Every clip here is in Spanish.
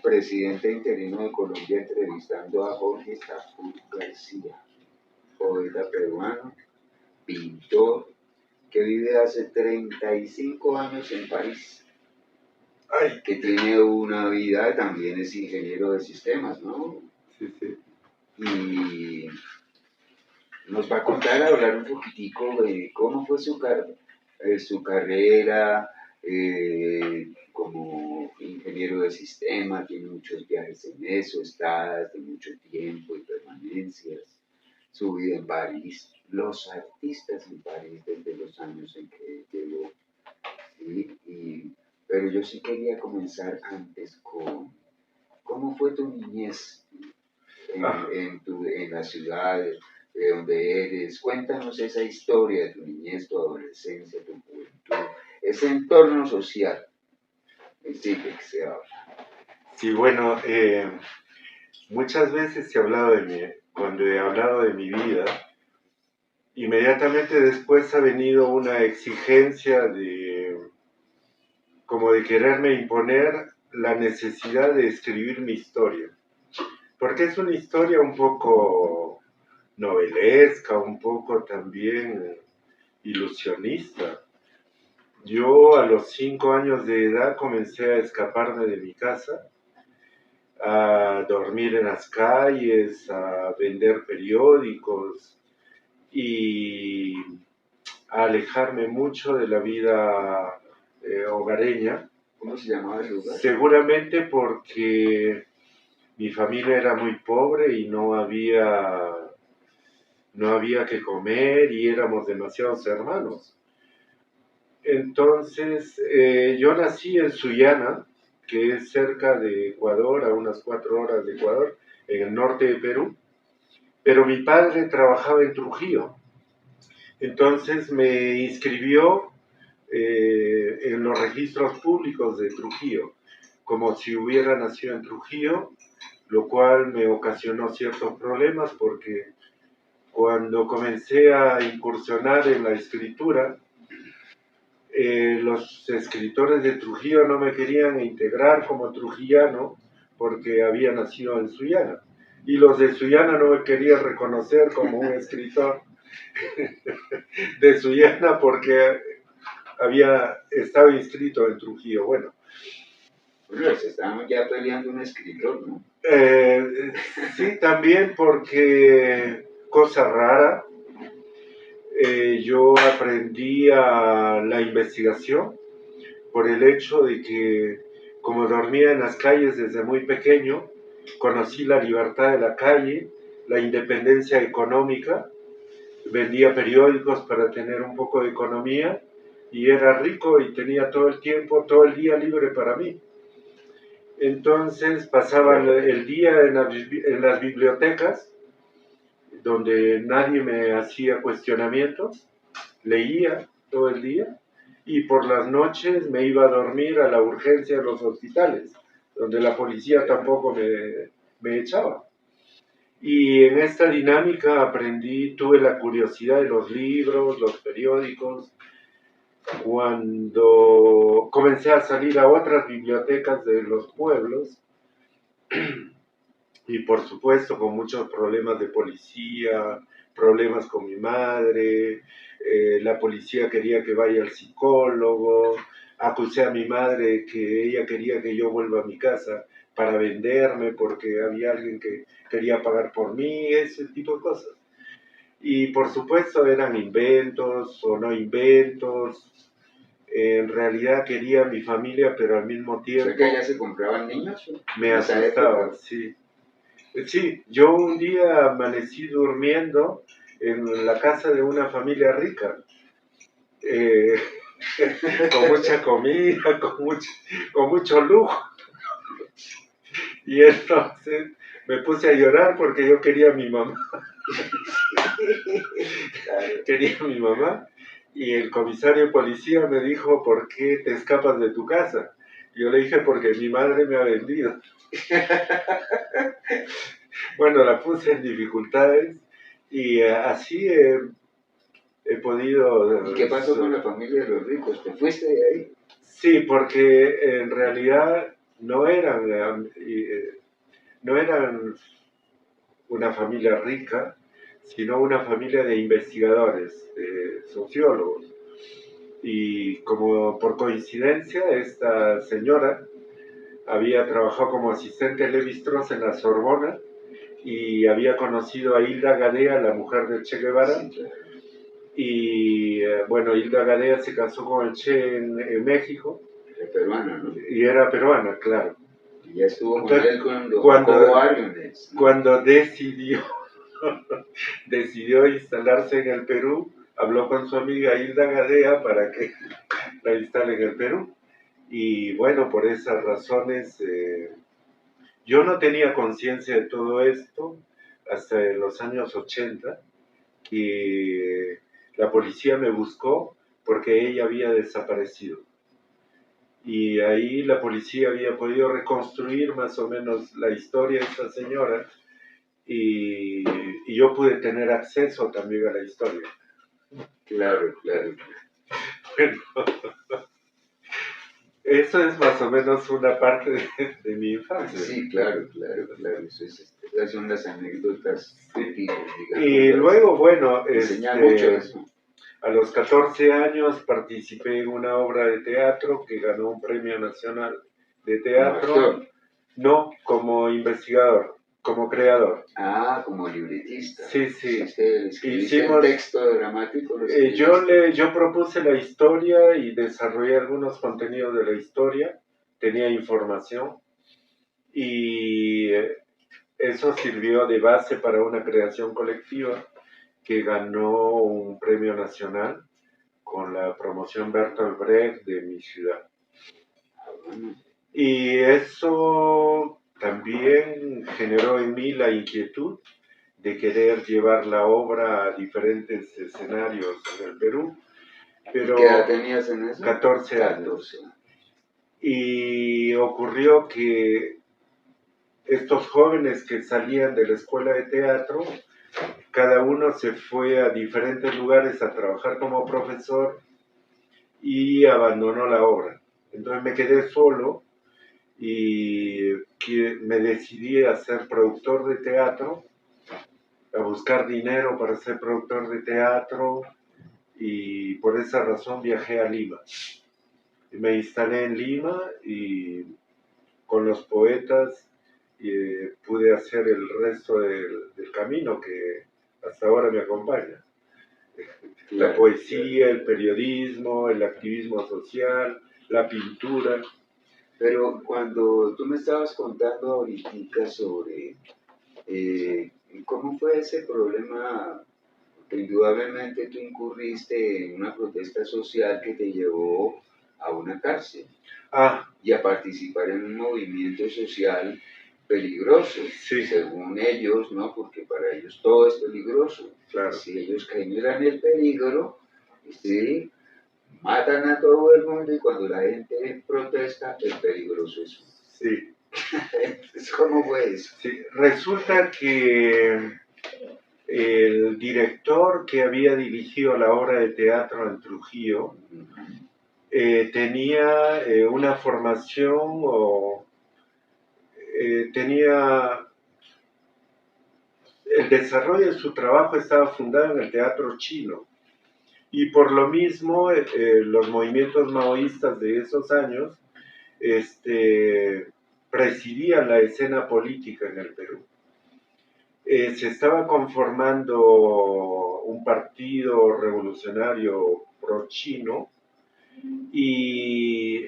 presidente interino de Colombia, entrevistando a Jorge Capur García, poeta peruano, pintor, que vive hace 35 años en París. Ay, que tiene una vida, también es ingeniero de sistemas, ¿no? Sí, sí. Y nos va a contar, hablar un poquitico de cómo fue su carrera como ingeniero de sistema, tiene muchos viajes en eso, estadas de mucho tiempo y permanencias, su vida en París, los artistas en París desde los años en que llegó, ¿sí? Pero yo sí quería comenzar antes con cómo fue tu niñez en la ciudad de donde eres. Cuéntanos esa historia de tu niñez, tu adolescencia, tu juventud, ese entorno social. Sí, que se habla. Sí, bueno, muchas veces cuando he hablado de mi vida, inmediatamente después ha venido una exigencia como de quererme imponer la necesidad de escribir mi historia. Porque es una historia un poco novelesca, un poco también ilusionista. Yo a los 5 años de edad comencé a escaparme de mi casa, a dormir en las calles, a vender periódicos y a alejarme mucho de la vida hogareña. ¿Cómo se llamaba el lugar? Seguramente porque mi familia era muy pobre y no había que comer y éramos demasiados hermanos. Entonces, yo nací en Sullana, que es cerca de Ecuador, a unas 4 horas de Ecuador, en el norte de Perú, pero mi padre trabajaba en Trujillo. Entonces me inscribió en los registros públicos de Trujillo, como si hubiera nacido en Trujillo, lo cual me ocasionó ciertos problemas porque cuando comencé a incursionar en la escritura, los escritores de Trujillo no me querían integrar como trujillano porque había nacido en Sullana. Y los de Sullana no me querían reconocer como un escritor de Sullana porque había estado inscrito en Trujillo. Bueno, se estaban ya peleando un escritor, ¿no? Sí, también porque, cosa rara, yo aprendí a la investigación por el hecho de que, como dormía en las calles desde muy pequeño, conocí la libertad de la calle, la independencia económica, vendía periódicos para tener un poco de economía y era rico y tenía todo el tiempo, todo el día libre para mí. Entonces pasaba el día en las bibliotecas, donde nadie me hacía cuestionamientos, leía todo el día y por las noches me iba a dormir a la urgencia de los hospitales, donde la policía tampoco me echaba. Y en esta dinámica tuve la curiosidad de los libros, los periódicos. Cuando comencé a salir a otras bibliotecas de los pueblos, y por supuesto con muchos problemas de policía, problemas con mi madre, la policía quería que vaya al psicólogo, acusé a mi madre que ella quería que yo vuelva a mi casa para venderme porque había alguien que quería pagar por mí, ese tipo de cosas. Y por supuesto eran inventos o no inventos. En realidad quería a mi familia, pero al mismo tiempo... ¿O sea que allá se compraban niños? Me asustaban, sí. Sí, yo un día amanecí durmiendo en la casa de una familia rica, con mucha comida, con mucho lujo. Y entonces me puse a llorar porque yo quería a mi mamá. Quería a mi mamá. Y el comisario de policía me dijo, ¿por qué te escapas de tu casa? Yo le dije, porque mi madre me ha vendido. Bueno, la puse en dificultades y así he podido... ¿Y qué pasó con la familia de los ricos? ¿Te fuiste de ahí? Sí, porque en realidad no eran, no eran una familia rica, sino una familia de investigadores, de sociólogos. Y como por coincidencia, esta señora había trabajado como asistente de Levi-Strauss en la Sorbona y había conocido a Hilda Gadea, la mujer de Che Guevara. Sí, claro. Y bueno, Hilda Gadea se casó con el Che en México. Era peruana, ¿no? Y era peruana, claro. Y ya estuvo con Entonces, él cuando Jacobo Arbenz, ¿no? Cuando decidió instalarse en el Perú, habló con su amiga Hilda Gadea para que la instale en el Perú. Y bueno, por esas razones, yo no tenía conciencia de todo esto hasta en los años 80, que la policía me buscó porque ella había desaparecido. Y ahí la policía había podido reconstruir más o menos la historia de esta señora y yo pude tener acceso también a la historia. Claro, claro. Bueno, eso es más o menos una parte de mi infancia. Sí, claro, claro, claro. Esas son las anécdotas útiles, digamos. Y luego, bueno, enseña mucho eso. A los 14 años participé en una obra de teatro que ganó un premio nacional de teatro. ¿Como actor? No, como investigador, como creador. Ah, como libretista. Sí, sí. ¿Escribiste el texto dramático? Yo propuse la historia y desarrollé algunos contenidos de la historia, tenía información y eso sirvió de base para una creación colectiva que ganó un premio nacional con la promoción Bertolt Brecht de mi ciudad. Y eso también generó en mí la inquietud de querer llevar la obra a diferentes escenarios en el Perú. Pero ¿qué edad tenías en eso? 14 años. Y ocurrió que estos jóvenes que salían de la escuela de teatro, cada uno se fue a diferentes lugares a trabajar como profesor y abandonó la obra. Entonces me quedé solo y me decidí a ser productor de teatro, a buscar dinero para ser productor de teatro y por esa razón viajé a Lima. Y me instalé en Lima y con los poetas pude hacer el resto del camino que hasta ahora me acompaña. La poesía, el periodismo, el activismo social, la pintura. Pero cuando tú me estabas contando ahorita sobre cómo fue ese problema, que indudablemente tú incurriste en una protesta social que te llevó a una cárcel y a participar en un movimiento social peligroso, sí, según ellos, ¿no? Porque para ellos todo es peligroso. Claro. Si ellos generan el peligro, ¿sí? Matan a todo el mundo y cuando la gente protesta, el peligroso es uno. Sí. ¿Cómo fue eso? Sí, resulta que el director que había dirigido la obra de teatro en Trujillo tenía una formación o tenía el desarrollo de su trabajo estaba fundado en el teatro chino y por lo mismo los movimientos maoístas de esos años presidían la escena política en el Perú. Se estaba conformando un partido revolucionario pro-chino y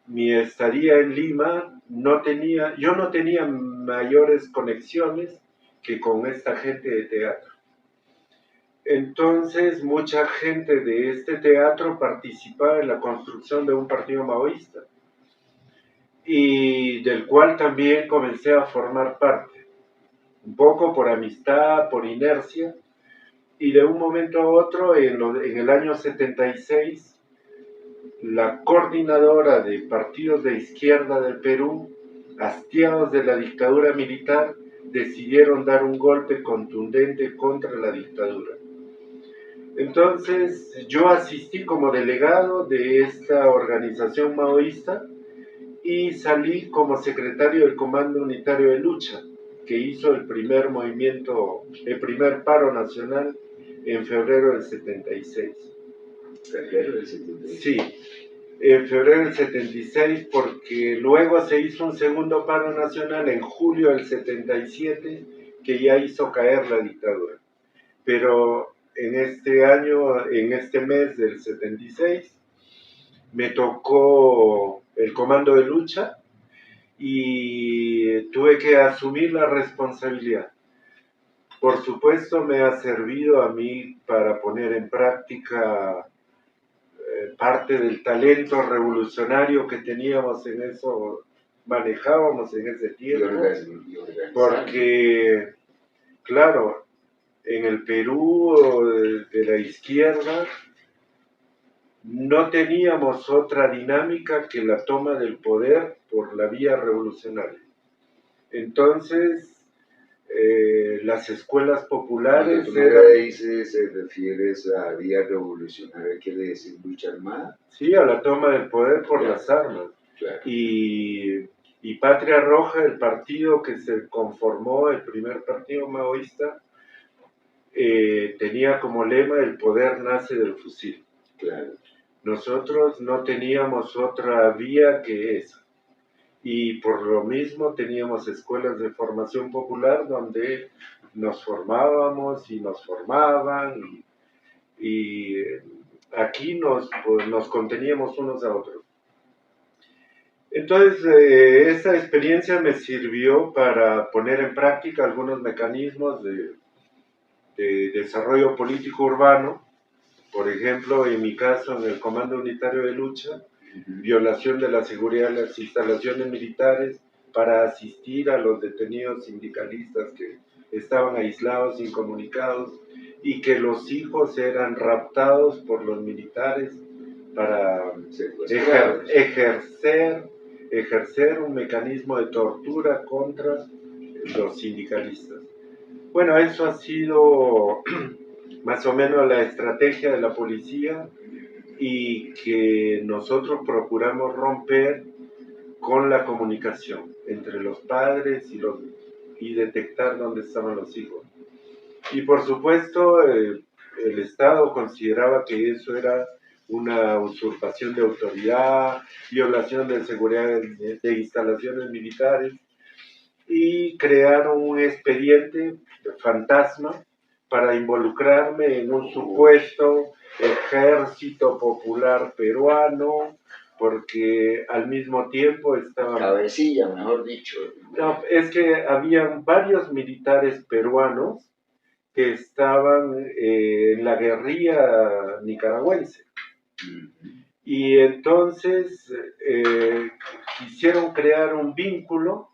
mi estadía en Lima yo no tenía mayores conexiones que con esta gente de teatro. Entonces mucha gente de este teatro participaba en la construcción de un partido maoísta y del cual también comencé a formar parte, un poco por amistad, por inercia, y de un momento a otro, en el año 76, la coordinadora de partidos de izquierda del Perú, hastiados de la dictadura militar, decidieron dar un golpe contundente contra la dictadura. Entonces yo asistí como delegado de esta organización maoísta y salí como secretario del Comando Unitario de Lucha, que hizo el primer movimiento, el primer paro nacional en febrero del 76. Febrero del 76. Sí, en febrero del 76, porque luego se hizo un segundo paro nacional en julio del 77, que ya hizo caer la dictadura. Pero en este año, en este mes del 76, me tocó el comando de lucha y tuve que asumir la responsabilidad. Por supuesto, me ha servido a mí para poner en práctica parte del talento revolucionario que teníamos en eso, manejábamos en ese tiempo, porque, claro, en el Perú de la izquierda no teníamos otra dinámica que la toma del poder por la vía revolucionaria. Entonces, las escuelas populares... Cuando tú me dices, ¿se refieres a vía revolucionaria, quiere decir lucha armada? Sí, a la toma del poder por las armas. Claro. Y Patria Roja, el partido que se conformó, el primer partido maoísta, tenía como lema: el poder nace del fusil. Claro. Nosotros no teníamos otra vía que esa. Y por lo mismo teníamos escuelas de formación popular donde nos formábamos y nos formaban, y aquí nos conteníamos unos a otros. Entonces, esa experiencia me sirvió para poner en práctica algunos mecanismos de desarrollo político urbano. Por ejemplo, en mi caso, en el Comando Unitario de Lucha, violación de la seguridad de las instalaciones militares para asistir a los detenidos sindicalistas que estaban aislados, incomunicados, y que los hijos eran raptados por los militares para ejercer un mecanismo de tortura contra los sindicalistas. Bueno, eso ha sido más o menos la estrategia de la policía, y que nosotros procuramos romper con la comunicación entre los padres y detectar dónde estaban los hijos. Y por supuesto, el Estado consideraba que eso era una usurpación de autoridad, violación de seguridad de instalaciones militares, y crearon un expediente fantasma para involucrarme en un supuesto ejército popular peruano, porque al mismo tiempo estaban... Cabecilla, mejor dicho. No, es que habían varios militares peruanos que estaban en la guerrilla nicaragüense. Y entonces quisieron crear un vínculo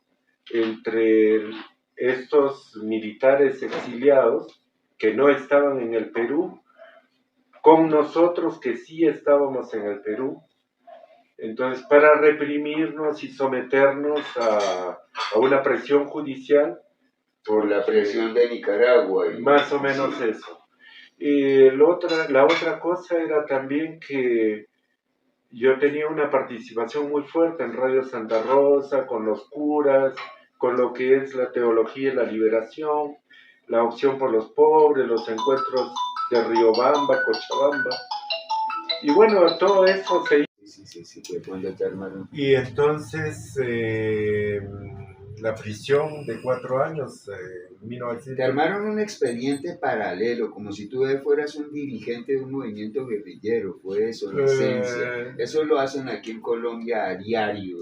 entre estos militares exiliados que no estaban en el Perú con nosotros que sí estábamos en el Perú. Entonces, para reprimirnos y someternos a una presión judicial. Por la presión de Nicaragua. Más o menos sí. Eso. Y la otra cosa era también que yo tenía una participación muy fuerte en Radio Santa Rosa, con los curas, con lo que es la teología y la liberación, la opción por los pobres, los encuentros de Riobamba, Cochabamba. Y bueno, todo eso se hizo. Sí, cuando te armaron. Y entonces la prisión de 4 años, 1900... Te armaron un expediente paralelo, como si tú fueras un dirigente de un movimiento guerrillero, fue eso, en esencia. Eso lo hacen aquí en Colombia a diario,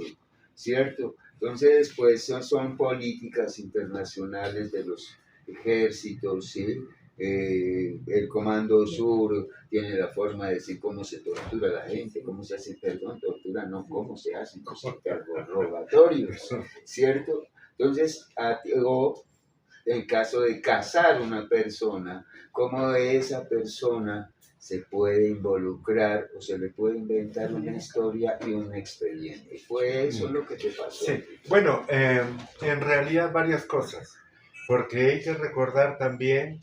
¿cierto? Entonces, pues son políticas internacionales de los ejércitos, ¿sí? El Comando Sur tiene la forma de decir cómo se tortura a la gente, cómo se hace, tortura no, cómo se hacen los interrogatorios, ¿cierto? Entonces, o en caso de casar una persona, cómo esa persona se puede involucrar o se le puede inventar una historia y un expediente. ¿Fue eso lo que te pasó? Sí, bueno, en realidad varias cosas, porque hay que recordar también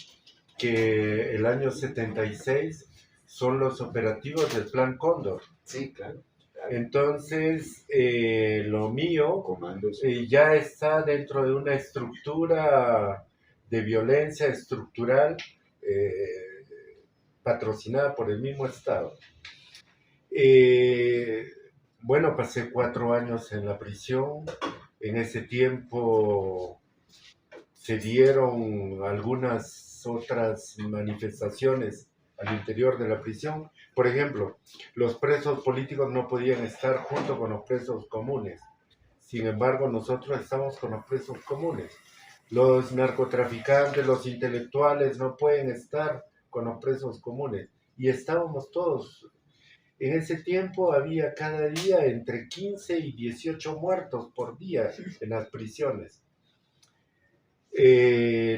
que el año 76 son los operativos del Plan Cóndor. Sí, claro. Entonces, lo mío Comandos. ya está dentro de una estructura de violencia estructural patrocinada por el mismo Estado. Eh, bueno, pasé 4 años en la prisión. En ese tiempo se dieron algunas otras manifestaciones al interior de la prisión. Por ejemplo, los presos políticos no podían estar junto con los presos comunes. Sin embargo, nosotros estamos con los presos comunes. Los narcotraficantes, los intelectuales no pueden estar con los presos comunes. Y estábamos todos. En ese tiempo había cada día entre 15 y 18 muertos por día en las prisiones.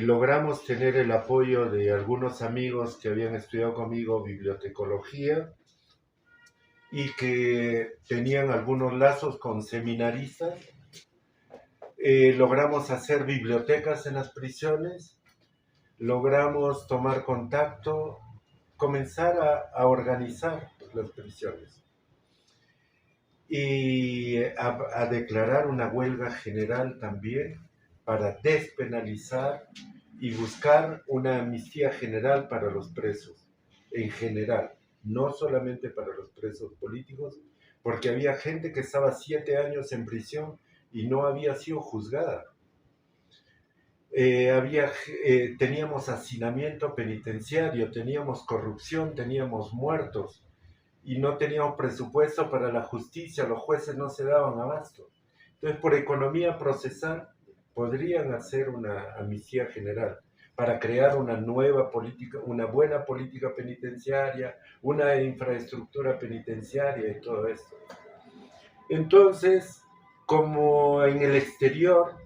Logramos tener el apoyo de algunos amigos que habían estudiado conmigo bibliotecología y que tenían algunos lazos con seminaristas. Logramos hacer bibliotecas en las prisiones, logramos tomar contacto, comenzar a organizar las prisiones y a declarar una huelga general también para despenalizar y buscar una amnistía general para los presos, en general, no solamente para los presos políticos, porque había gente que estaba 7 años en prisión y no había sido juzgada. Teníamos hacinamiento penitenciario, teníamos corrupción, teníamos muertos y no teníamos presupuesto para la justicia, los jueces no se daban abasto. Entonces, por economía procesal, podrían hacer una amnistía general para crear una nueva política, una buena política penitenciaria, una infraestructura penitenciaria y todo esto. Entonces, como en el exterior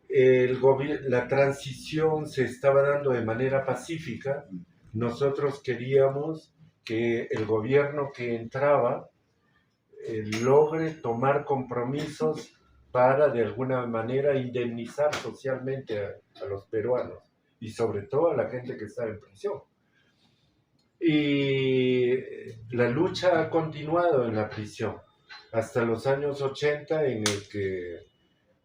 la transición se estaba dando de manera pacífica, nosotros queríamos que el gobierno que entraba logre tomar compromisos para de alguna manera indemnizar socialmente a los peruanos y sobre todo a la gente que está en prisión. Y la lucha ha continuado en la prisión hasta los años 80 en el que,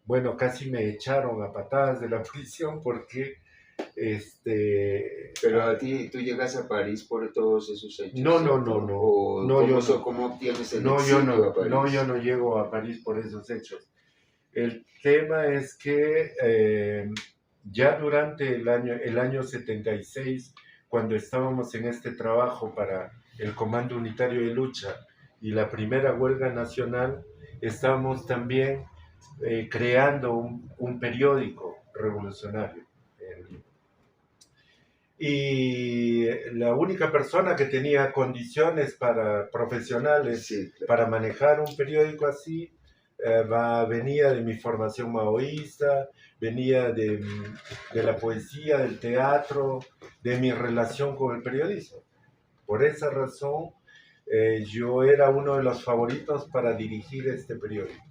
bueno, casi me echaron a patadas de la prisión porque Pero a ti, ¿tú llegas a París por todos esos hechos? No. ¿O No, cómo obtienes el no, exilio a París? No, yo no llego a París por esos hechos. El tema es que ya durante el año 76, cuando estábamos en este trabajo para el Comando Unitario de Lucha y la primera huelga nacional, estábamos también creando un periódico revolucionario en Lima. Y la única persona que tenía condiciones profesionales para manejar un periódico así venía de mi formación maoísta, venía de la poesía, del teatro, de mi relación con el periodismo. Por esa razón, yo era uno de los favoritos para dirigir este periódico.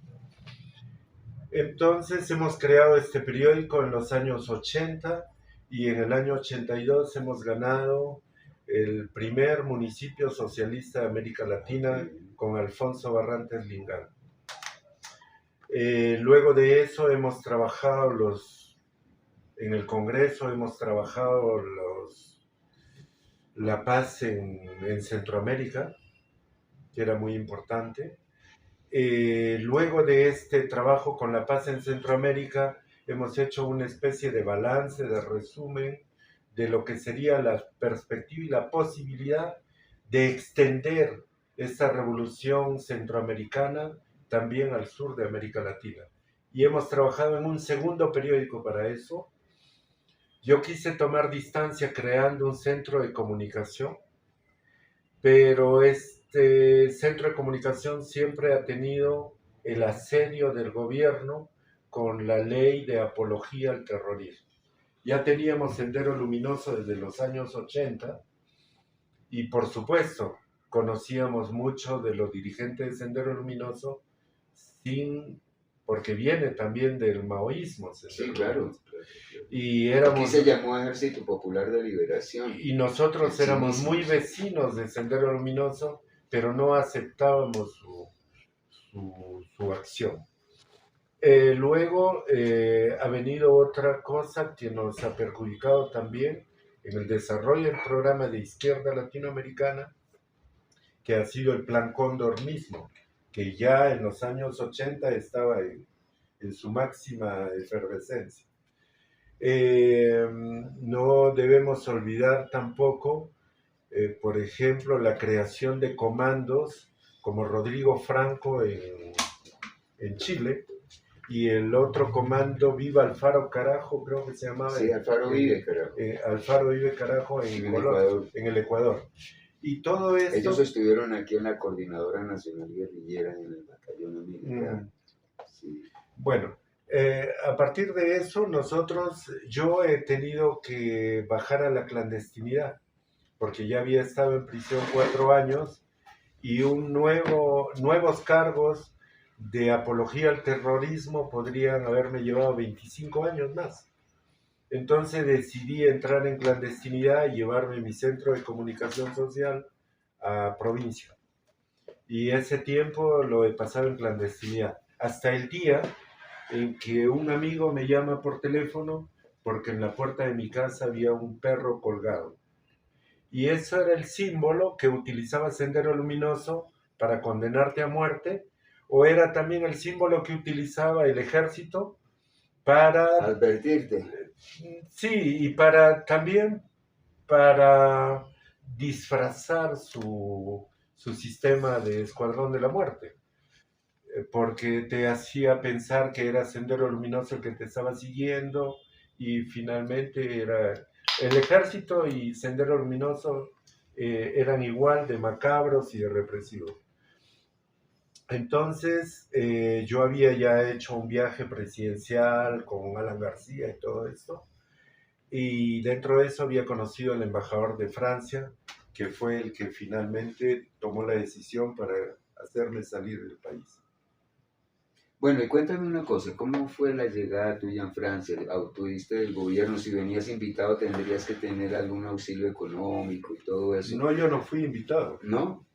Entonces hemos creado este periódico en los años 80 y en el año 82 hemos ganado el primer municipio socialista de América Latina con Alfonso Barrantes Lingán. Luego de eso hemos trabajado en el Congreso, hemos trabajado la paz en Centroamérica, que era muy importante. Luego de este trabajo con la paz en Centroamérica, hemos hecho una especie de balance, de resumen de lo que sería la perspectiva y la posibilidad de extender esta revolución centroamericana también al sur de América Latina. Y hemos trabajado en un segundo periódico para eso. Yo quise tomar distancia creando un centro de comunicación, pero este centro de comunicación siempre ha tenido el asedio del gobierno con la ley de apología al terrorismo. Ya teníamos Sendero Luminoso desde los años 80 y por supuesto conocíamos mucho de los dirigentes de Sendero Luminoso porque viene también del maoísmo. Sí, claro. Y éramos, aquí se llamó Ejército Popular de Liberación. Y nosotros éramos muy vecinos de Sendero Luminoso, pero no aceptábamos su acción. Luego ha venido otra cosa que nos ha perjudicado también en el desarrollo del programa de izquierda latinoamericana, que ha sido el Plan Cóndor mismo, que ya en los años 80 estaba en su máxima efervescencia. No debemos olvidar tampoco, por ejemplo, la creación de comandos como Rodrigo Franco en Chile, y el otro comando Viva Alfaro Carajo, creo que se llamaba. Sí, Alfaro Vive, creo. Alfaro Vive Carajo en el Ecuador. Y todo esto... Ellos estuvieron aquí en la Coordinadora Nacional Guerrillera en el Batallón Americano. Sí. Bueno, a partir de eso yo he tenido que bajar a la clandestinidad, porque ya había estado en prisión 4 años y nuevos cargos de apología al terrorismo podrían haberme llevado 25 años más. Entonces decidí entrar en clandestinidad y llevarme mi centro de comunicación social a provincia. Y ese tiempo lo he pasado en clandestinidad, hasta el día en que un amigo me llama por teléfono porque en la puerta de mi casa había un perro colgado. Y eso era el símbolo que utilizaba Sendero Luminoso para condenarte a muerte, o era también el símbolo que utilizaba el ejército para... advertirte. Sí, y también para disfrazar su sistema de Escuadrón de la Muerte, porque te hacía pensar que era Sendero Luminoso el que te estaba siguiendo, y finalmente era el ejército y Sendero Luminoso eran igual de macabros y de represivos. Entonces yo había ya hecho un viaje presidencial con Alan García y todo esto, y dentro de eso había conocido al embajador de Francia, que fue el que finalmente tomó la decisión para hacerme salir del país. Bueno, y cuéntame una cosa, ¿cómo fue la llegada tuya en Francia? ¿Tuviste del gobierno? Si venías invitado, tendrías que tener algún auxilio económico y todo eso. No, yo no fui invitado. ¿No?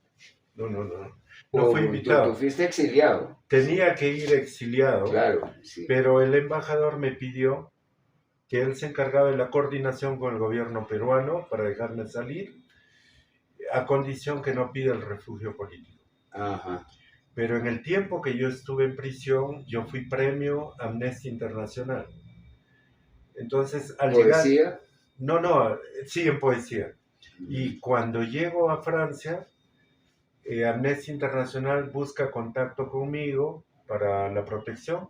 No fui invitado. ¿Tú fuiste exiliado? Tenía que ir exiliado, claro, sí. Pero el embajador me pidió que él se encargaba de la coordinación con el gobierno peruano para dejarme salir, a condición que no pida el refugio político. Ajá. Pero en el tiempo que yo estuve en prisión, yo fui premio Amnesty Internacional. Entonces, al ¿Poesía? llegar... No, sí, en poesía. Y cuando llego a Francia, Amnesty Internacional busca contacto conmigo para la protección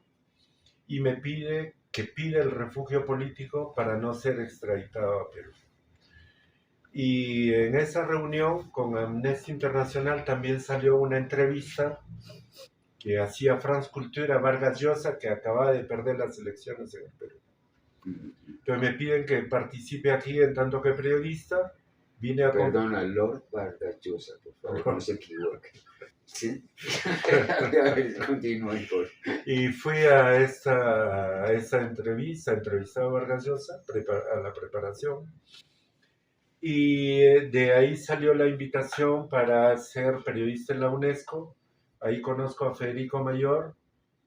y me pide el refugio político para no ser extraditado a Perú. Y en esa reunión con Amnesty Internacional también salió una entrevista que hacía France Culture a Vargas Llosa, que acababa de perder las elecciones en el Perú. Entonces me piden que participe aquí en tanto que periodista. Perdona, Lord Vargas Llosa, por favor, no se equivoque. ¿Sí? Continúa. Y fui a esa entrevista, entrevistaba a Vargas Llosa, a la preparación. Y de ahí salió la invitación para ser periodista en la UNESCO. Ahí conozco a Federico Mayor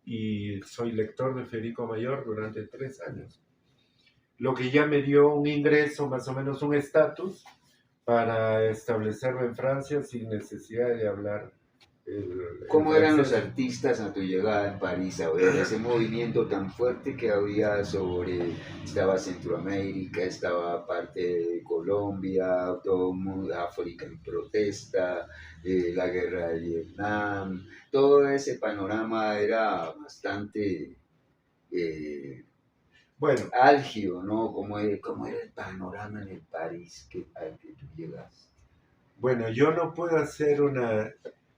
y soy lector de Federico Mayor durante 3 años. Lo que ya me dio un ingreso, más o menos un estatus, para establecerme en Francia sin necesidad de hablar. ¿Cómo eran los artistas a tu llegada en París? A ver, ese movimiento tan fuerte que había estaba Centroamérica, estaba parte de Colombia, todo el mundo, África en protesta, la guerra de Vietnam, todo ese panorama era bastante álgido, ¿no? ¿Cómo era el panorama en el París al que tú llegaste? Bueno, yo no puedo hacer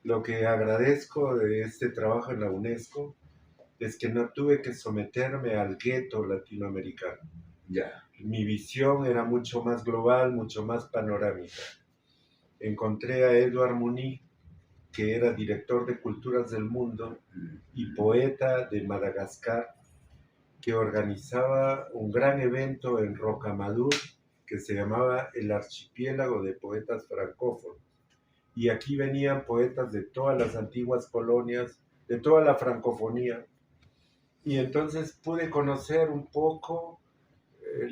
lo que agradezco de este trabajo en la UNESCO es que no tuve que someterme al gueto latinoamericano. Ya. Mi visión era mucho más global, mucho más panorámica. Encontré a Edouard Mounier, que era director de Culturas del Mundo y poeta de Madagascar, que organizaba un gran evento en Rocamadour que se llamaba el Archipiélago de Poetas Francófonos. y aquí venían poetas de todas las antiguas colonias, de toda la francofonía, y entonces pude conocer un poco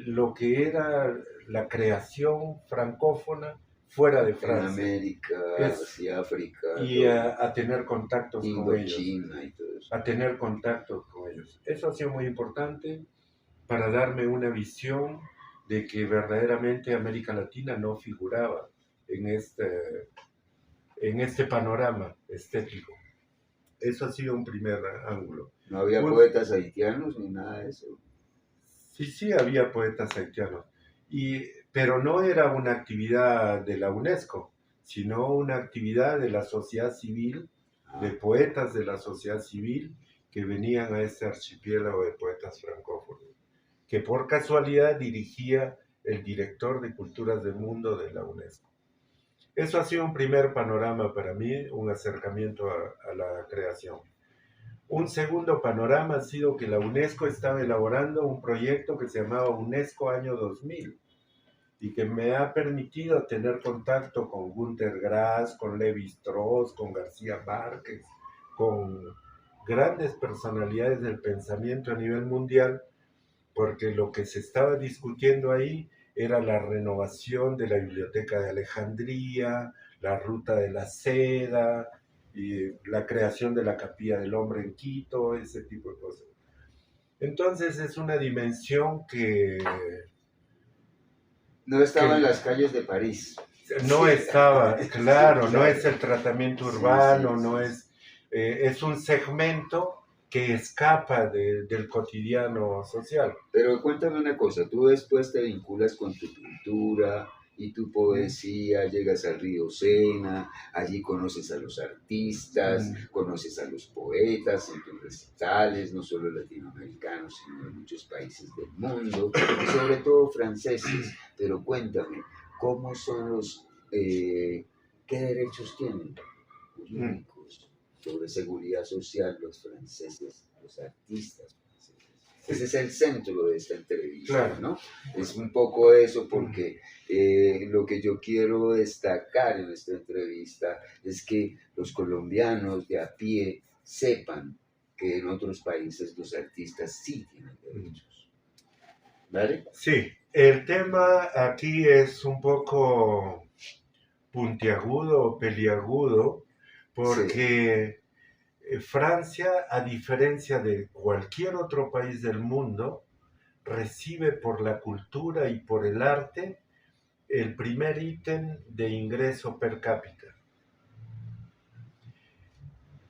lo que era la creación francófona fuera de En Francia. América, Es, hacia África, y todo, a tener contactos con ellos, Indochina y todo eso. a tener contactos con ellos. Eso ha sido muy importante para darme una visión de que verdaderamente América Latina no figuraba en este panorama estético. Eso ha sido un primer ángulo. No había Un, poetas haitianos ni nada de eso. sí, sí había poetas haitianos, pero no era una actividad de la UNESCO, sino una actividad de la sociedad civil, de Ah, poetas de la sociedad civil que venían a este archipiélago de poetas francófonos, que por casualidad dirigía el director de Culturas del Mundo de la UNESCO. Eso ha sido un primer panorama para mí, un acercamiento a la creación. Un segundo panorama ha sido que la UNESCO estaba elaborando un proyecto que se llamaba UNESCO Año 2000 y que me ha permitido tener contacto con Günter Grass, con Levi Strauss, con García Márquez, con grandes personalidades del pensamiento a nivel mundial, porque lo que se estaba discutiendo ahí era la renovación de la Biblioteca de Alejandría, la Ruta de la Seda, y la creación de la Capilla del Hombre en Quito, ese tipo de cosas. Entonces es una dimensión no estaba en que las calles de París. no Sí, estaba, sí, claro, no claro. es el tratamiento Sí, urbano, sí, no sí. es, es un segmento que escapa del cotidiano social. Pero cuéntame una cosa, tú después te vinculas con tu pintura y tu Mm, poesía, llegas al río Sena, allí conoces a los artistas, mm, conoces a los poetas en tus recitales, no solo latinoamericanos, sino de muchos países del mundo, y sobre todo franceses. Pero cuéntame, ¿cómo son qué derechos tienen mm. jurídicos sobre seguridad social los franceses, los artistas franceses? Ese es el centro de esta entrevista, Claro. ¿no? Es un poco eso Mm, porque lo que yo quiero destacar en esta entrevista es que los colombianos de a pie sepan que en otros países los artistas sí tienen mm. derechos. ¿Vale? Sí, el tema aquí es un poco puntiagudo o peliagudo Sí. porque Francia, a diferencia de cualquier otro país del mundo, recibe por la cultura y por el arte el primer ítem de ingreso per cápita.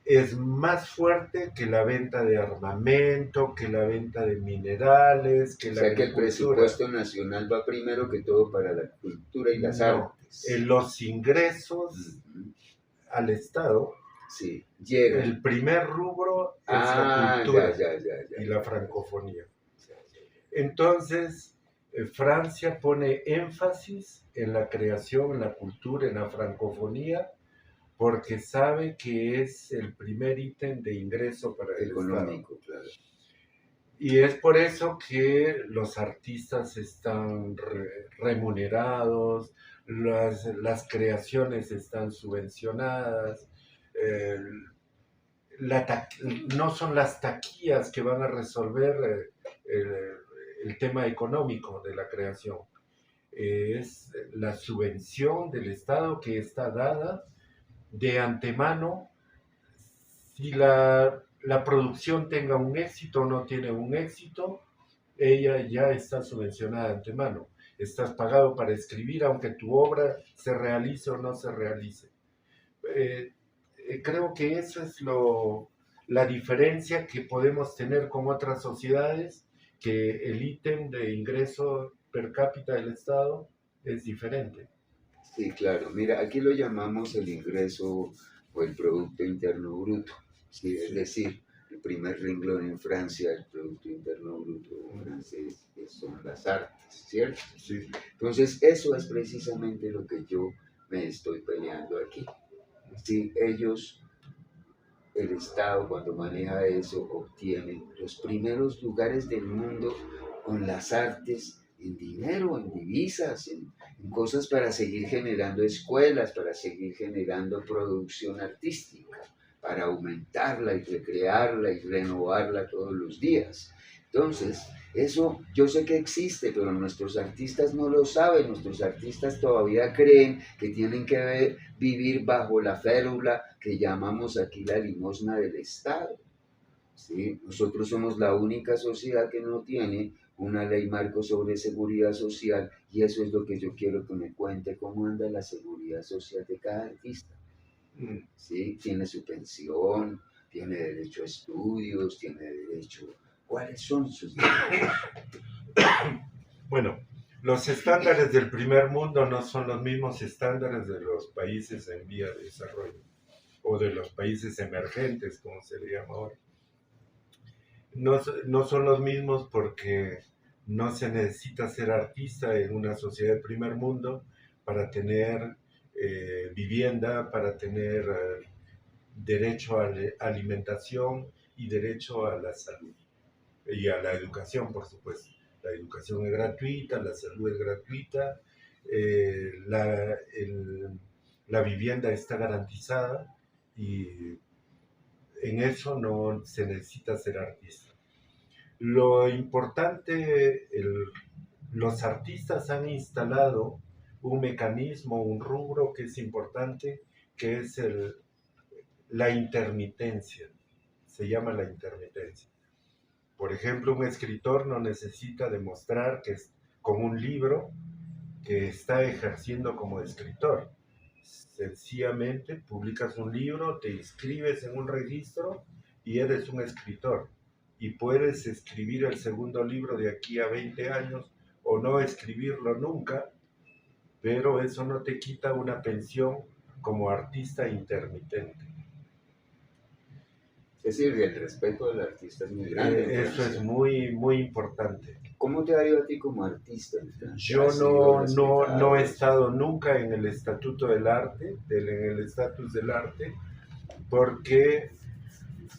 Es más fuerte que la venta de armamento, que la venta de minerales, que O la sea que el agricultura. presupuesto nacional va primero que todo para la cultura y las No, artes. los ingresos Ujú. al Estado, Sí, llegan. el primer rubro es la Ah, ya, cultura ya, ya, ya, y ya, la ya, francofonía. ya, ya, ya. Entonces, Francia pone énfasis en la creación, en la cultura, en la francofonía, porque sabe que es el primer ítem de ingreso para el Estado. Económico, claro. Y es por eso que los artistas están remunerados, las creaciones están subvencionadas, eh, la no son las taquillas que van a resolver el tema económico de la creación. Es la subvención del Estado que está dada de antemano si la producción tenga un éxito o no tiene un éxito, ella ya está subvencionada de antemano. Estás pagado para escribir aunque tu obra se realice o no se realice. Eh, Creo que eso es la diferencia que podemos tener con otras sociedades, que el ítem de ingreso per cápita del Estado es diferente. Sí, claro. Mira, aquí lo llamamos el ingreso o el Producto Interno Bruto. Sí, es Sí. decir, el primer renglón en Francia, el Producto Interno Bruto francés, que son las artes, ¿cierto? Sí. Entonces, eso es precisamente lo que yo me estoy peleando aquí. Si ellos, el Estado, cuando maneja eso, obtiene los primeros lugares del mundo con las artes en dinero, en divisas, en cosas para seguir generando escuelas, para seguir generando producción artística, para aumentarla y recrearla y renovarla todos los días. Entonces, eso yo sé que existe, pero nuestros artistas no lo saben, nuestros artistas todavía creen que tienen que vivir bajo la férula que llamamos aquí la limosna del Estado. ¿Sí? Nosotros somos la única sociedad que no tiene una ley marco sobre seguridad social y eso es lo que yo quiero que me cuente, cómo anda la seguridad social de cada artista. ¿Sí? Tiene su pensión, tiene derecho a estudios, tiene derecho... ¿Cuáles son sus derechos? Bueno, los estándares del primer mundo no son los mismos estándares de los países en vía de desarrollo o de los países emergentes, como se le llama ahora. No son los mismos porque no se necesita ser artista en una sociedad del primer mundo para tener vivienda, para tener derecho a alimentación y derecho a la salud y a la educación, por supuesto. La educación es gratuita, la salud es gratuita, la vivienda está garantizada y en eso no se necesita ser artista. Lo importante, los artistas han instalado un mecanismo, un rubro que es importante, que es la intermitencia. Se llama la intermitencia. Por ejemplo, un escritor no necesita demostrar que con un libro que está ejerciendo como escritor. Sencillamente publicas un libro, te inscribes en un registro y eres un escritor. Y puedes escribir el segundo libro de aquí a 20 años o no escribirlo nunca, pero eso no te quita una pensión como artista intermitente. Es decir, el respeto del artista es muy grande. Eso es muy, muy importante. ¿Cómo te ha ido a ti como artista? Yo no he estado nunca en el Estatuto del Arte, en el estatus del arte, porque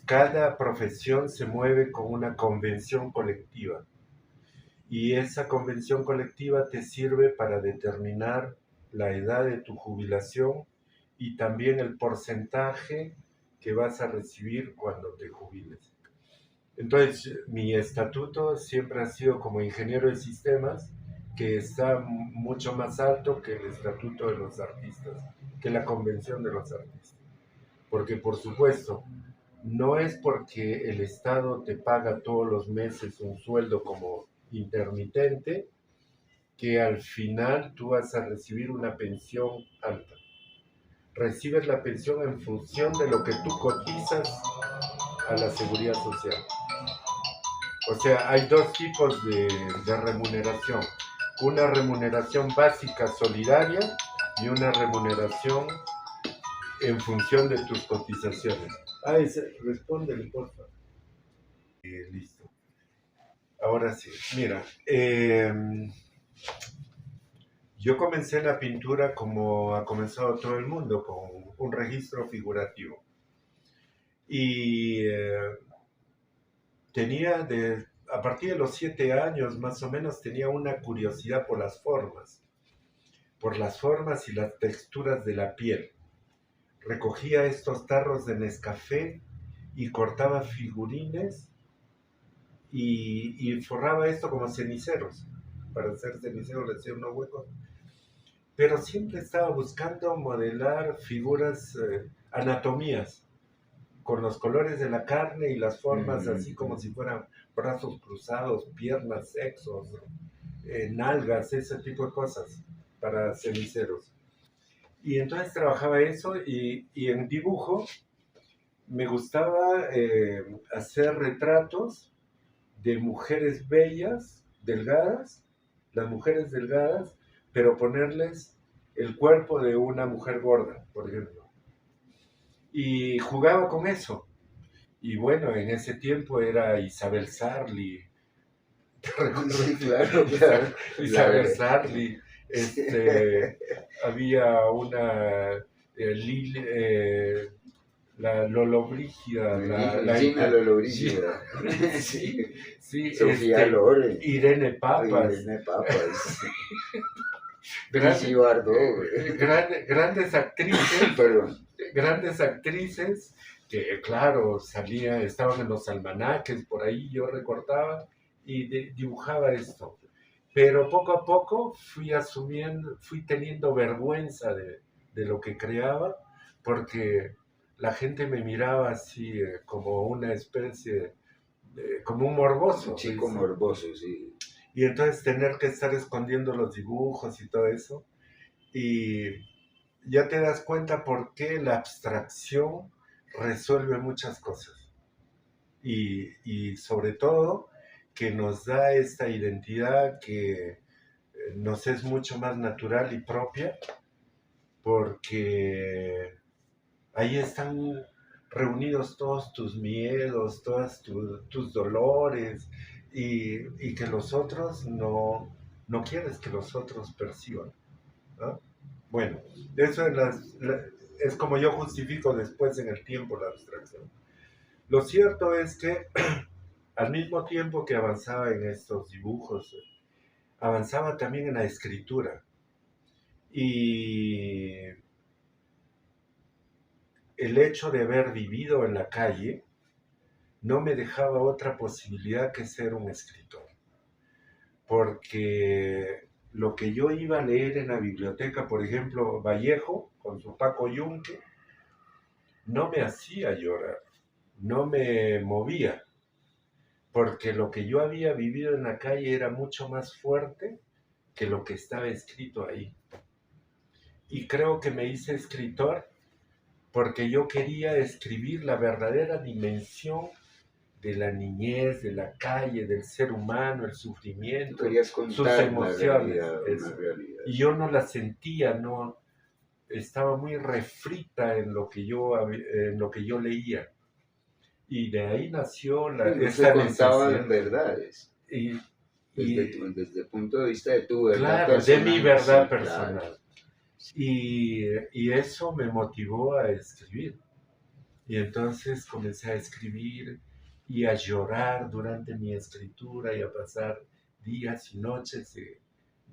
cada profesión se mueve con una convención colectiva. Y esa convención colectiva te sirve para determinar la edad de tu jubilación y también el porcentaje que vas a recibir cuando te jubiles. Entonces, mi estatuto siempre ha sido como ingeniero de sistemas, que está mucho más alto que el estatuto de los artistas, que la convención de los artistas. Porque, por supuesto, no es porque el Estado te paga todos los meses un sueldo como intermitente, que al final tú vas a recibir una pensión alta. Recibes la pensión en función de lo que tú cotizas a la seguridad social. O sea, hay dos tipos de remuneración. Una remuneración básica solidaria y una remuneración en función de tus cotizaciones. Respóndele, por favor. Listo. Ahora sí, mira, yo comencé la pintura como ha comenzado todo el mundo, con un registro figurativo. Y a partir de los 7 años más o menos tenía una curiosidad por las formas y las texturas de la piel. Recogía estos tarros de Nescafé y cortaba figurines y forraba esto como ceniceros. Para hacer ceniceros le hacía unos huecos. Pero siempre estaba buscando modelar figuras, anatomías, con los colores de la carne y las formas así como si fueran brazos cruzados, piernas, sexos, nalgas, ese tipo de cosas para ceniceros. Y entonces trabajaba eso y en dibujo me gustaba hacer retratos de mujeres bellas, delgadas, las mujeres delgadas, pero ponerles el cuerpo de una mujer gorda, por ejemplo. Y jugaba con eso. Y bueno, en ese tiempo era Isabel Sarli. Sí, claro. Isabel Sarli. Había una la Lollobrigida, Gina Lollobrigida. Sí, sí, Sofía Loren. Irene Papas. Irene Papas. Grandes, Bardot. grandes actrices. Perdón. Grandes actrices que, claro, estaban en los almanaques, por ahí yo recortaba y dibujaba esto. Pero poco a poco fui teniendo vergüenza de lo que creaba, porque la gente me miraba así como una especie, como un morboso. Un chico morboso, sí. Y entonces tener que estar escondiendo los dibujos y todo eso. Y ya te das cuenta por qué la abstracción resuelve muchas cosas. Y sobre todo que nos da esta identidad que nos es mucho más natural y propia, porque ahí están reunidos todos tus miedos, todos tus dolores, y que los otros no quieres que los otros perciban, ¿no? Bueno, eso es como yo justifico después en el tiempo la abstracción. Lo cierto es que al mismo tiempo que avanzaba en estos dibujos, avanzaba también en la escritura. Y el hecho de haber vivido en la calle no me dejaba otra posibilidad que ser un escritor. Porque lo que yo iba a leer en la biblioteca, por ejemplo, Vallejo, con su Paco Yunque, no me hacía llorar, no me movía, porque lo que yo había vivido en la calle era mucho más fuerte que lo que estaba escrito ahí. Y creo que me hice escritor porque yo quería escribir la verdadera dimensión de la niñez, de la calle, del ser humano, el sufrimiento, sus emociones. Una realidad. Y yo no la sentía, no, estaba muy refrita en lo que yo leía. Y de ahí nació esta contaban verdades. Y desde el punto de vista de tu verdad, claro, personal. De mi verdad, sí, personal. Claro. Y eso me motivó a escribir. Y entonces comencé a escribir y a llorar durante mi escritura y a pasar días y noches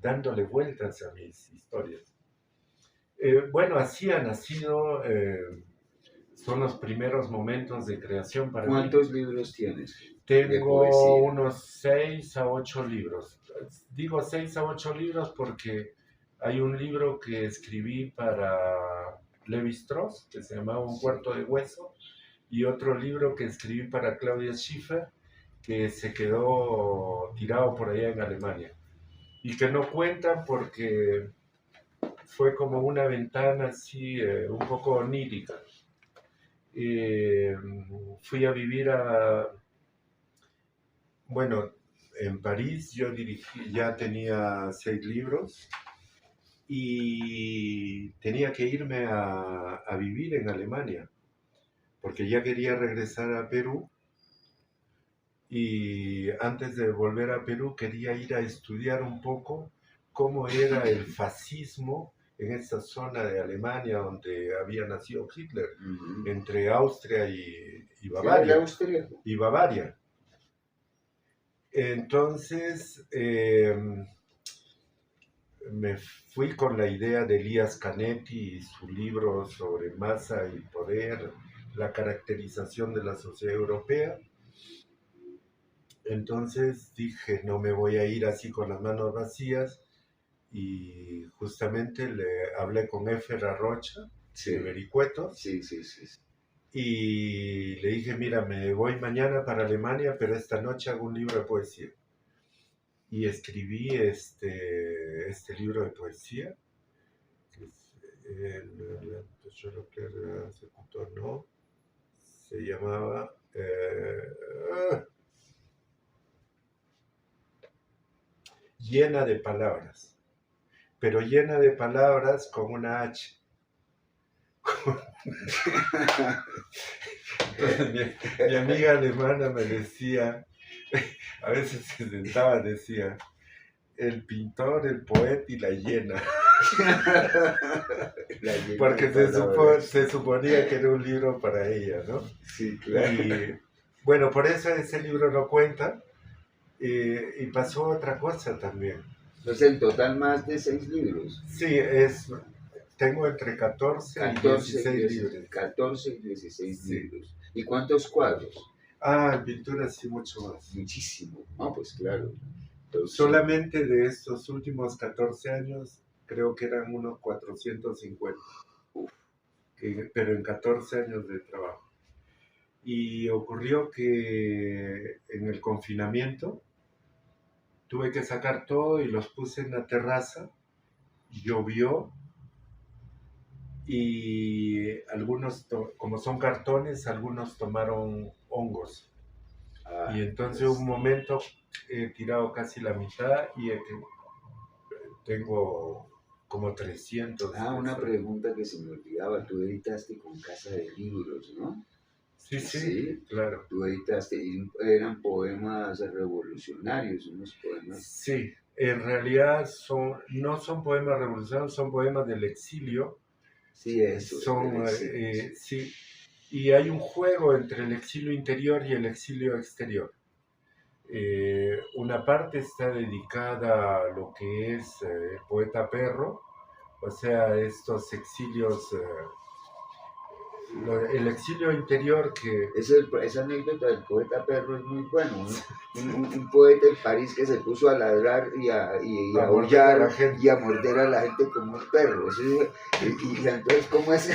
dándole vueltas a mis historias. Bueno, así ha nacido, son los primeros momentos de creación para mí. ¿Cuántos libros tienes? Tengo unos 6 a 8 libros. Digo 6 a 8 libros porque hay un libro que escribí para Lévi-Strauss, que se llamaba Un cuarto de hueso, y otro libro que escribí para Claudia Schiffer, que se quedó tirado por allá en Alemania. Y que no cuentan porque fue como una ventana así, un poco onírica. Fui a vivir bueno, en París yo ya tenía 6 libros y tenía que irme a vivir en Alemania, porque ya quería regresar a Perú, y antes de volver a Perú quería ir a estudiar un poco cómo era el fascismo en esta zona de Alemania donde había nacido Hitler, entre Austria y Bavaria. Y Bavaria. Entonces me fui con la idea de Elias Canetti y su libro sobre masa y poder, la caracterización de la sociedad europea. Entonces dije, no me voy a ir así con las manos vacías, y justamente le hablé con Efer Arrocha, sí, de Vericuetos, sí. Y le dije, mira, me voy mañana para Alemania, pero esta noche hago un libro de poesía. Y escribí este libro de poesía, que se llamaba Llena de palabras, pero llena de palabras con una H. Entonces, mi amiga alemana me decía, a veces se sentaba, decía, el pintor, el poeta y la llena. La llena porque de palabras. se suponía que era un libro para ella, ¿no? Sí, claro. Y bueno, por eso ese libro no cuenta, y pasó otra cosa también. Entonces, en total más de 6 libros. Sí, tengo entre 14 y 14 y 16 16, libros. 14 y 16 Sí. libros. ¿Y cuántos cuadros? En pintura sí, mucho más. Muchísimo. No, pues claro. Entonces, Solamente de estos últimos 14 años, creo que eran unos 450, uf, pero en 14 años de trabajo. Y ocurrió que en el confinamiento tuve que sacar todo y los puse en la terraza, llovió y algunos, como son cartones, algunos tomaron hongos. Y entonces pues, un momento he tirado casi la mitad y tengo como 300 de una esos. pregunta que se me olvidaba. Tú editaste con Casa de Libros, ¿no? Sí, sí, Sí, claro. tú editaste, y eran poemas revolucionarios, unos poemas. Sí, en realidad no son poemas revolucionarios, son poemas del exilio. Sí, eso, del exilio. Sí. Sí, y hay un juego entre el exilio interior y el exilio exterior. Una parte está dedicada a lo que es el poeta perro, o sea, estos exilios, el exilio interior que... Esa anécdota del poeta perro es muy bueno. Un poeta en París que se puso a ladrar y a A morder a la aullar gente. y a morder a la gente como un perro. ¿Sí? Y entonces, ¿cómo es?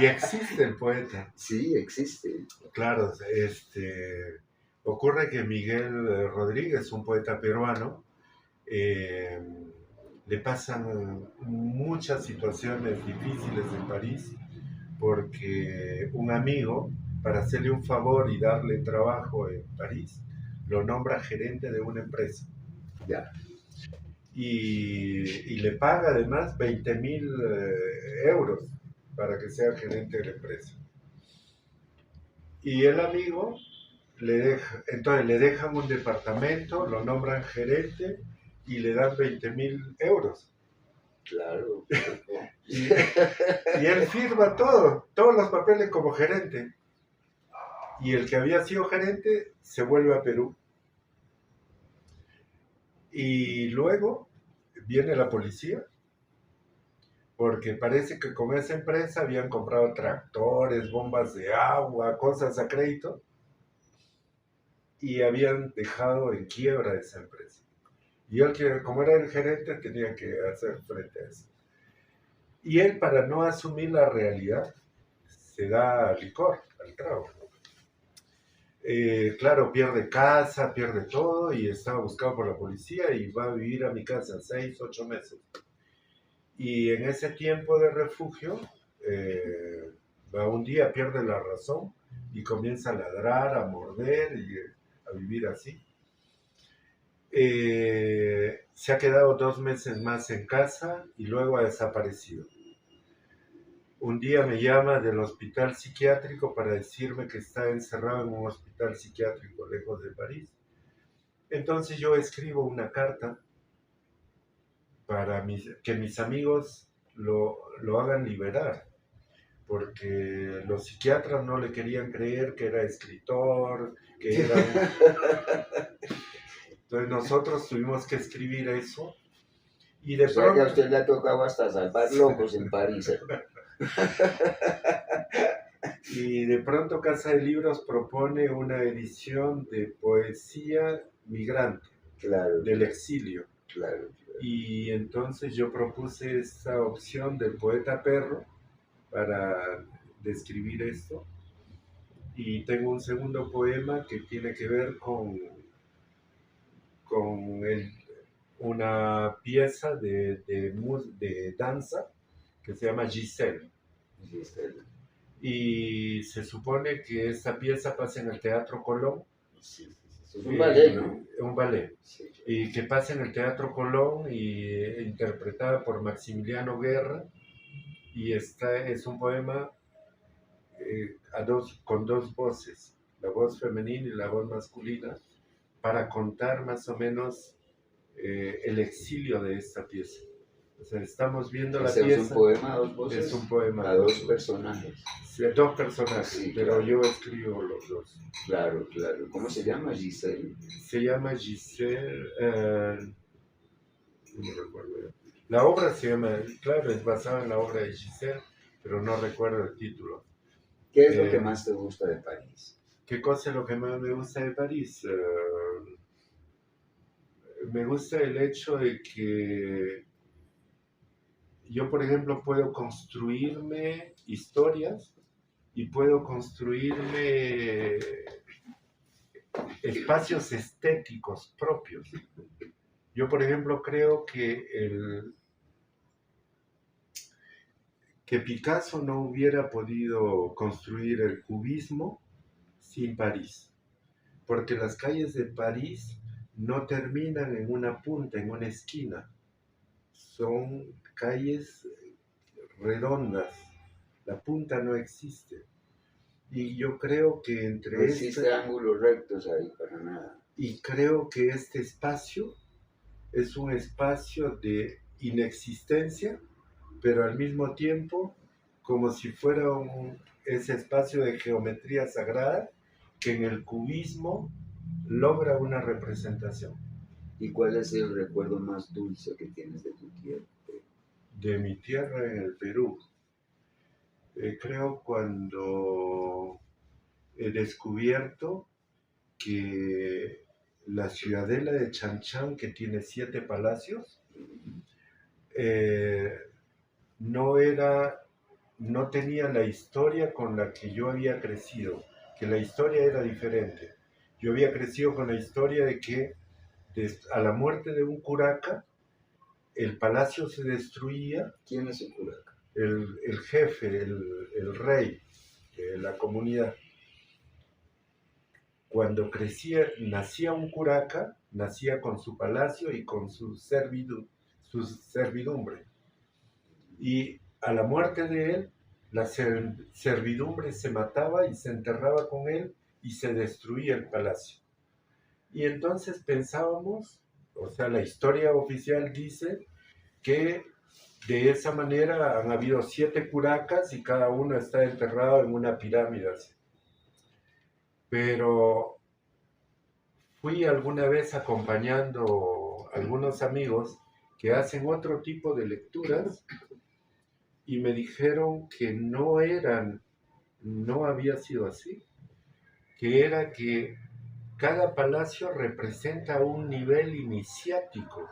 Y existe el poeta. Sí, existe. Claro, ocurre que Miguel Rodríguez, un poeta peruano, eh, le pasan muchas situaciones difíciles en París porque un amigo, para hacerle un favor y darle trabajo en París, lo nombra gerente de una empresa. Ya. Y le paga además 20.000 euros para que sea gerente de la empresa. Y el amigo entonces le dejan un departamento, lo nombran gerente y le dan 20.000 euros. Claro. Y él firma todos los papeles como gerente. Y el que había sido gerente se vuelve a Perú. Y luego viene la policía, porque parece que con esa empresa habían comprado tractores, bombas de agua, cosas a crédito, y habían dejado en quiebra esa empresa. Y él, como era el gerente, tenía que hacer frente a eso. Y él, para no asumir la realidad, se da licor, al trago. Claro, pierde casa, pierde todo y estaba buscado por la policía y va a vivir a mi casa 6, 8 meses. Y en ese tiempo de refugio, va un día, pierde la razón y comienza a ladrar, a morder y a vivir así. Se ha quedado 2 meses más en casa y luego ha desaparecido. Un día me llama del hospital psiquiátrico para decirme que está encerrado en un hospital psiquiátrico lejos de París. Entonces yo escribo una carta para que mis amigos lo hagan liberar, porque los psiquiatras no le querían creer que era escritor, que era... Entonces nosotros tuvimos que escribir eso. Y de O sea que a pronto... usted le ha tocado hasta salvar locos en París. Y de pronto Casa de Libros propone una edición de poesía migrante, Claro, del exilio. claro. Y entonces yo propuse esta opción del poeta perro para describir esto. Y tengo un segundo poema que tiene que ver con una pieza de danza que se llama Giselle. Giselle. Y se supone que esta pieza pasa en el Teatro Colón. Sí, es un ballet, ¿no? Un ballet. Sí. Y que pasa en el Teatro Colón y interpretada por Maximiliano Guerra. Y es un poema con dos voces, la voz femenina y la voz masculina, para contar más o menos el exilio de esta pieza. O sea, estamos viendo la Ese es un pieza. poema a dos voces, Es un poema a dos personajes. Sí, dos personajes, Sí, pero claro. yo escribo los dos. Claro, claro. ¿Cómo se llama? Giselle. Se llama Giselle, no me recuerdo. La obra se llama, claro, es basada en la obra de Giselle, pero no recuerdo el título. ¿Qué es lo que más te gusta de París? ¿Qué cosa es lo que más me gusta de París? Me gusta el hecho de que yo, por ejemplo, puedo construirme historias y puedo construirme espacios estéticos propios. Yo, por ejemplo, creo que Picasso no hubiera podido construir el cubismo sin París, porque las calles de París no terminan en una punta, en una esquina, son calles redondas, la punta no existe. Y yo creo que No existe ángulos rectos ahí para nada. Y creo que este espacio es un espacio de inexistencia, pero al mismo tiempo como si fuera ese espacio de geometría sagrada que en el cubismo logra una representación. ¿Y cuál es el recuerdo más dulce que tienes de tu tierra? De mi tierra en el Perú. Creo cuando he descubierto que la ciudadela de Chanchán, que tiene 7 palacios, no tenía la historia con la que yo había crecido, que la historia era diferente. Yo había crecido con la historia de que a la muerte de un curaca, el palacio se destruía. ¿Quién es el curaca? El jefe, el rey de la comunidad. Cuando nacía un curaca, nacía con su palacio y con su servidumbre. Y a la muerte de él, la servidumbre se mataba y se enterraba con él y se destruía el palacio. Y entonces pensábamos, o sea, la historia oficial dice que de esa manera han habido 7 curacas y cada uno está enterrado en una pirámide. Pero fui alguna vez acompañando a algunos amigos que hacen otro tipo de lecturas y me dijeron que no había sido así, que era que cada palacio representa un nivel iniciático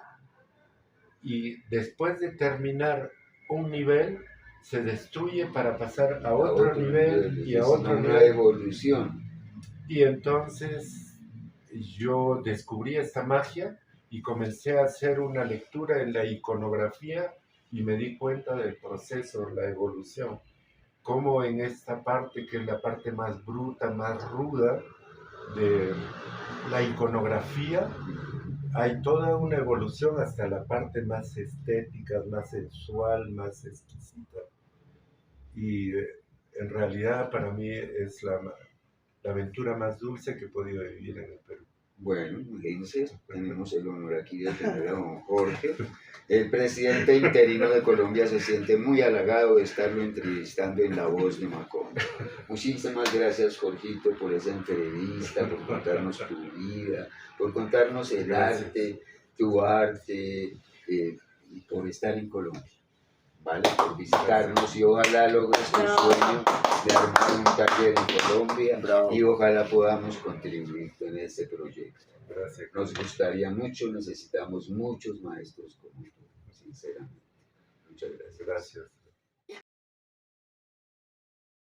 y después de terminar un nivel se destruye para pasar a otro nivel y a otro nivel. Una evolución. Y entonces yo descubrí esta magia y comencé a hacer una lectura en la iconografía y me di cuenta del proceso, la evolución. Cómo en esta parte, que es la parte más bruta, más ruda de la iconografía, hay toda una evolución hasta la parte más estética, más sensual, más exquisita. Y en realidad para mí es la aventura más dulce que he podido vivir en el Perú. Bueno, imagínense, tenemos el honor aquí de tener a don Jorge. El presidente interino de Colombia se siente muy halagado de estarlo entrevistando en La Voz de Macondo. Muchísimas gracias, Jorgito, por esa entrevista, por contarnos tu vida, por contarnos el arte, tu arte, y por estar en Colombia. ¿Vale? Por visitarnos y ojalá logres tu sueño de armar un taller en Colombia. Bravo. Y ojalá podamos contribuir en este proyecto. Gracias. Nos gustaría mucho, necesitamos muchos maestros como tú, sinceramente. Muchas gracias. Gracias.